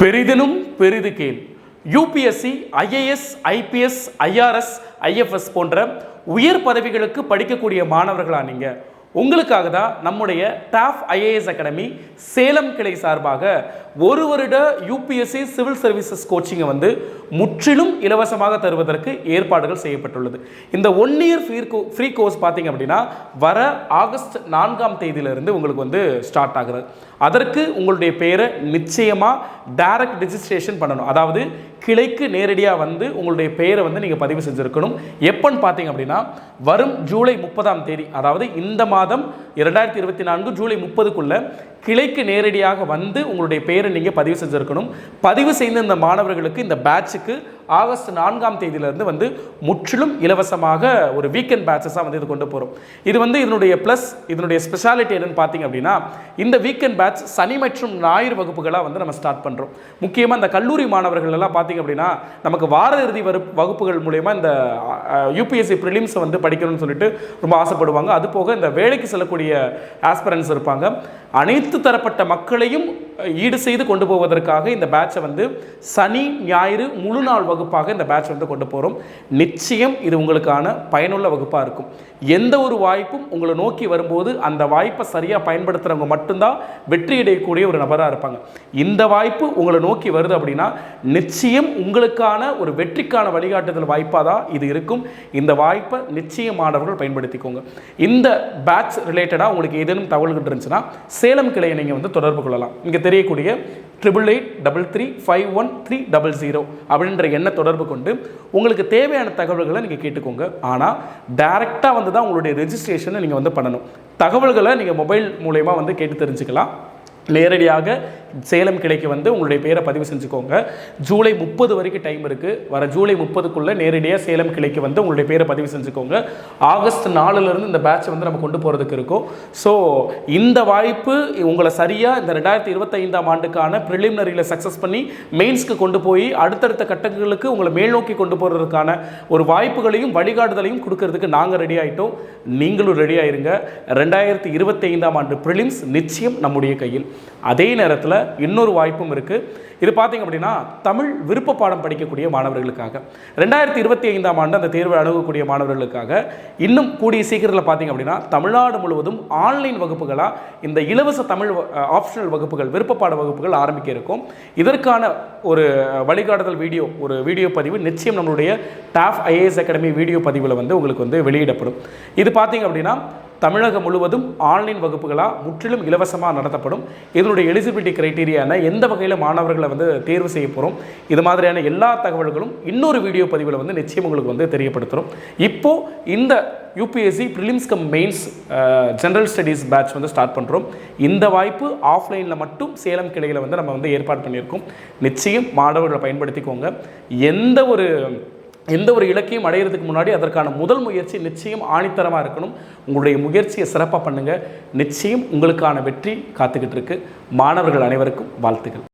பெரிதினும் பெரிது கேள். UPSC, IAS, IPS, IRS, IFS போன்ற உயர் பதவிகளுக்கு படிக்கக்கூடிய மாணவர்களா நீங்க? உங்களுக்காக தான் நம்முடைய டாப் ஐஏஎஸ் அகாடமி சேலம் கிளை சார்பாக ஒரு வருட யூபிஎஸ்சி சிவில் சர்வீசஸ் கோச்சிங்கை வந்து முற்றிலும் இலவசமாக தருவதற்கு ஏற்பாடுகள் செய்யப்பட்டுள்ளது. இந்த 1 இயர் ஃப்ரீ கோர்ஸ் பார்த்தீங்க அப்படின்னா வர ஆகஸ்ட் 4ஆம் தேதியிலிருந்து உங்களுக்கு வந்து ஸ்டார்ட் ஆகுது. அதற்கு உங்களுடைய பேரை நிச்சயமாக டைரக்ட் ரெஜிஸ்ட்ரேஷன் பண்ணணும். அதாவது கிளைக்கு நேரடியாக வந்து உங்களுடைய பெயரை வந்து நீங்கள் பதிவு செஞ்சுருக்கணும். எப்போன்னு பார்த்தீங்க அப்படின்னா வரும் ஜூலை 30ஆம் தேதி, அதாவது இந்த மாதம் 2024 ஜூலை 30க்குள்ள கிளைக்கு நேரடியாக வந்து உங்களுடைய பெயரை நீங்கள் பதிவு செஞ்சுருக்கணும். பதிவு செய்த இந்த மாணவர்களுக்கு இந்த பேட்சுக்கு ஆகஸ்ட் 4ஆம் தேதியிலிருந்து வந்து முற்றிலும் இலவசமாக ஒரு வீக்கெண்ட் பேட்சஸாக வந்து இது கொண்டு போகிறோம். இது வந்து இதனுடைய ஸ்பெஷாலிட்டி என்னன்னு பார்த்தீங்க அப்படின்னா இந்த வீக்கெண்ட் பேட்ச் சனி மற்றும் ஞாயிறு வகுப்புகளாக வந்து நம்ம ஸ்டார்ட் பண்ணுறோம். முக்கியமாக இந்த கல்லூரி மாணவர்கள் எல்லாம் பார்த்தீங்க அப்படின்னா நமக்கு வார இறுதி வகுப்புகள் மூலயமா இந்த யூபிஎஸ்சி ப்ரிலிம்ஸை வந்து படிக்கணும்னு சொல்லிட்டு ரொம்ப ஆசைப்படுவாங்க. அது போக இந்த வேலைக்கு செல்லக்கூடிய ஆஸ்பிரன்ஸ் இருப்பாங்க. அனைத்து தரப்பட்ட மக்களையும் ஈடு செய்து கொண்டு போவதற்காக இந்த பேட்சை வந்து சனி ஞாயிறு முழு நாள் வகுப்பாக இந்த பேட்ச் வந்து கொண்டு போகிறோம். நிச்சயம் இது உங்களுக்கான பயனுள்ள வகுப்பாக இருக்கும். எந்த ஒரு வாய்ப்பும் உங்களை நோக்கி வரும்போது அந்த வாய்ப்பை சரியாக பயன்படுத்துகிறவங்க மட்டும்தான் வெற்றி அடையக்கூடிய ஒரு நபராக இருப்பாங்க. இந்த வாய்ப்பு உங்களை நோக்கி வருது அப்படின்னா நிச்சயம் உங்களுக்கான ஒரு வெற்றிக்கான வழிகாட்டுதல் வாய்ப்பாக தான் இது இருக்கும். இந்த வாய்ப்பை நிச்சயம் மாணவர்கள் பயன்படுத்திக்கோங்க. இந்த பேட்ச் ரிலேட்டடாக உங்களுக்கு ஏதேனும் தகவல்கள் இருந்துச்சுன்னா சேலம் கிளையை நீங்கள் வந்து தொடர்பு கொள்ளலாம். இங்கே தெரியக்கூடிய 8883351300 அப்படின்ற எண்ணை தொடர்பு கொண்டு உங்களுக்கு தேவையான தகவல்களை நீங்கள் கேட்டுக்கோங்க. ஆனால் டைரெக்டாக வந்து தான் உங்களுடைய ரெஜிஸ்ட்ரேஷனை நீங்கள் வந்து பண்ணணும். தகவல்களை நீங்கள் மொபைல் மூலயமா வந்து கேட்டு தெரிஞ்சுக்கலாம். நேரடியாக சேலம் கிளைக்கு வந்து உங்களுடைய பேரை பதிவு செஞ்சுக்கோங்க. ஜூலை 30 வரைக்கும் டைம் இருக்குது. வர ஜூலை 30க்குள்ளே நேரடியாக சேலம் கிளைக்கு வந்து உங்களுடைய பேரை பதிவு செஞ்சுக்கோங்க. ஆகஸ்ட் 4லேருந்து இந்த பேட்சை வந்து நம்ம கொண்டு போகிறதுக்கு இருக்கும். ஸோ இந்த வாய்ப்பு உங்களை சரியாக இந்த 2025ஆம் ஆண்டுக்கான ப்ரிலிமினரியில் சக்ஸஸ் பண்ணி மெயின்ஸ்க்கு கொண்டு போய் அடுத்தடுத்த கட்டங்களுக்கு உங்களை மேல் நோக்கி கொண்டு போகிறதுக்கான ஒரு வாய்ப்புகளையும் வழிகாட்டுதலையும் கொடுக்கறதுக்கு நாங்கள் ரெடி ஆகிட்டோம். நீங்களும் ரெடி ஆயிருங்க. 2025ஆம் ஆண்டு ப்ரிலிம்ஸ் நிச்சயம் நம்முடைய கையில். அதே நேரத்தில் இன்னொரு வாய்ப்பும் இருக்குது. இது பார்த்தீங்க அப்படின்னா தமிழ் விருப்ப பாடம் படிக்கக்கூடிய மாணவர்களுக்காக 2025ஆம் ஆண்டு அந்த தேர்வை அணுகக்கூடிய மாணவர்களுக்காக இன்னும் கூடிய சீக்கிரத்தில் பார்த்தீங்க அப்படின்னா தமிழ்நாடு முழுவதும் ஆன்லைன் வகுப்புகளாக இந்த இலவச தமிழ் ஆப்ஷனல் வகுப்புகள், விருப்பப்பாட வகுப்புகள் ஆரம்பிக்க இருக்கும். இதற்கான ஒரு வழிகாட்டுதல் வீடியோ பதிவு நிச்சயம் நம்மளுடைய டாப் ஐஏஎஸ் அகாடமி வீடியோ பதிவில் வந்து உங்களுக்கு வந்து வெளியிடப்படும். இது பார்த்தீங்க அப்படின்னா தமிழகம் முழுவதும் ஆன்லைன் வகுப்புகளாக முற்றிலும் இலவசமாக நடத்தப்படும். இதனுடைய எலிஜிபிலிட்டி கிரைட்டீரியான எந்த வகையில் மாணவர்களை வந்து தேர்வு செய்ய போகிறோம், இது மாதிரியான எல்லா தகவல்களும் இன்னொரு வீடியோ பதிவில் வந்து நிச்சயம் உங்களுக்கு வந்து தெரியப்படுத்துகிறோம். இப்போது இந்த UPSC prelims cum mains general studies batch வந்து ஸ்டார்ட் பண்ணுறோம். இந்த வாய்ப்பு ஆஃப்லைனில் மட்டும் சேலம் கிளையில் வந்து நம்ம வந்து ஏற்பாடு பண்ணியிருக்கோம். நிச்சயம் மாணவர்களை பயன்படுத்திக்கோங்க. எந்த ஒரு இலக்கையும் அடையிறதுக்கு முன்னாடி அதற்கான முதல் முயற்சி நிச்சயம் ஆணித்தரமாக இருக்கணும். உங்களுடைய முயற்சியை சிறப்பாக பண்ணுங்கள். நிச்சயம் உங்களுக்கான வெற்றி காத்துக்கிட்டு இருக்கு. மாணவர்கள் அனைவருக்கும் வாழ்த்துக்கள்.